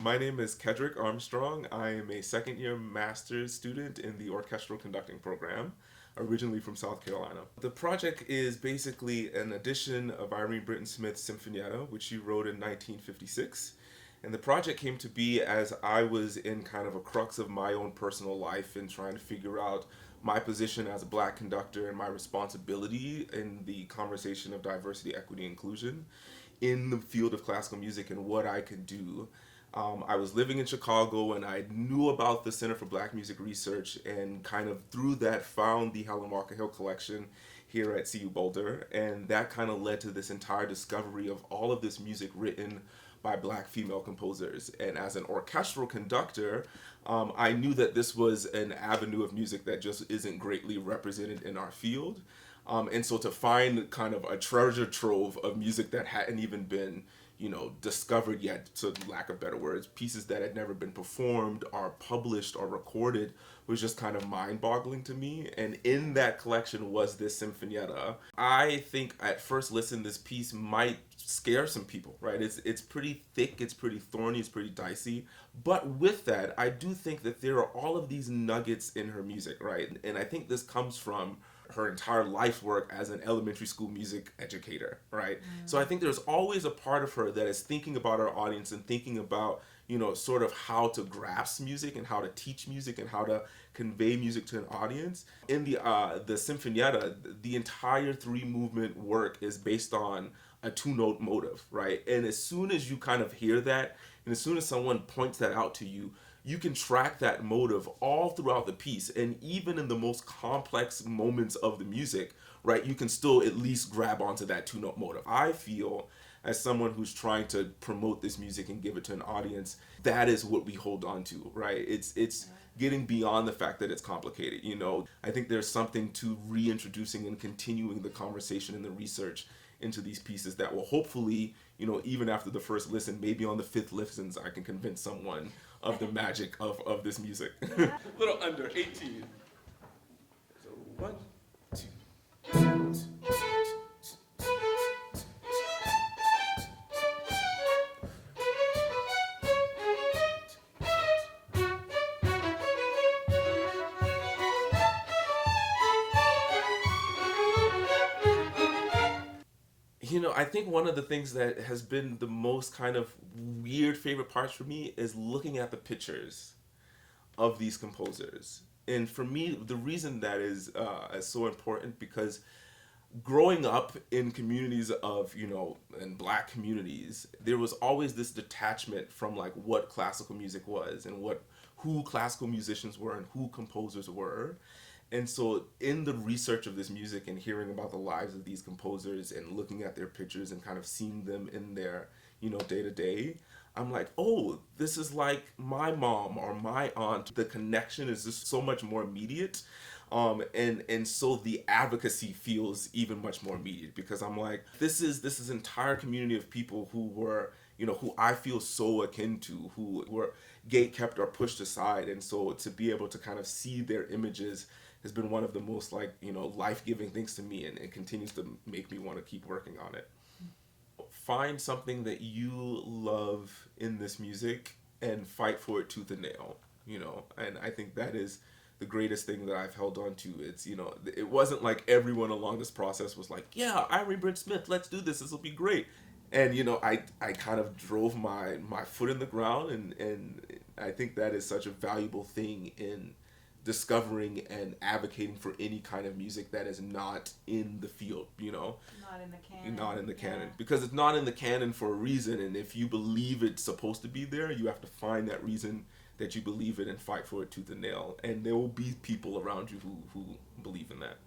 My name is Kedrick Armstrong. I am a second year master's student in the orchestral conducting program, originally from South Carolina. The project is basically an edition of Irene Britton Smith's Sinfonietta, which she wrote in 1956. And the project came to be as I was in kind of a crux of my own personal life and trying to figure out my position as a black conductor and my responsibility in the conversation of diversity, equity, inclusion in the field of classical music and what I could do. I was living in Chicago and I knew about the Center for Black Music Research and kind of through that found the Helen Walker Hill collection here at CU Boulder. And that kind of led to this entire discovery of all of this music written by black female composers. And as an orchestral conductor, I knew that this was an avenue of music that just isn't greatly represented in our field. And so to find kind of a treasure trove of music that hadn't even been discovered yet, to lack of better words, pieces that had never been performed or published or recorded was just kind of mind-boggling to me. And in that collection was this Sinfonietta. I think at first listen, this piece might scare some people, right? It's pretty thick, it's pretty thorny, it's pretty dicey. But with that, I do think that there are all of these nuggets in her music, right? And I think this comes from her entire life's work as an elementary school music educator, right? So I think there's always a part of her that is thinking about her audience and thinking about, sort of how to grasp music and how to teach music and how to convey music to an audience. In the Sinfonietta, the entire three movement work is based on a two-note motive, right? And as soon as you kind of hear that, and as soon as someone points that out to you, you can track that motive all throughout the piece. And even in the most complex moments of the music, right, you can still at least grab onto that two-note motive. I feel, as someone who's trying to promote this music and give it to an audience, that is what we hold on to, right? It's getting beyond the fact that it's complicated, I think there's something to reintroducing and continuing the conversation and the research into these pieces that will hopefully, even after the first listen, maybe on the fifth listens, I can convince someone of the magic of this music. A little under 18. So 1, 2. I think one of the things that has been the most kind of weird favorite parts for me is looking at the pictures of these composers. And for me, the reason that is so important because growing up in communities of, in black communities, there was always this detachment from like what classical music was and who classical musicians were and who composers were. And so in the research of this music and hearing about the lives of these composers and looking at their pictures and kind of seeing them in their, day to day, I'm like, oh, this is like my mom or my aunt. The connection is just so much more immediate. And so the advocacy feels even much more immediate because I'm like, this is entire community of people who were, who I feel so akin to, who were gate kept or pushed aside. And so to be able to kind of see their images has been one of the most life-giving things to me, and it continues to make me want to keep working on it. Find something that you love in this music and fight for it tooth and nail, and I think that is the greatest thing that I've held on to. It's, it wasn't like everyone along this process was like, yeah, Irene Britton Smith, let's do this will be great. And, I kind of drove my foot in the ground, and I think that is such a valuable thing in discovering and advocating for any kind of music that is not in the field, Not in the canon. Not in the canon. Because it's not in the canon for a reason, and if you believe it's supposed to be there, you have to find that reason that you believe it and fight for it tooth and nail. And there will be people around you who believe in that.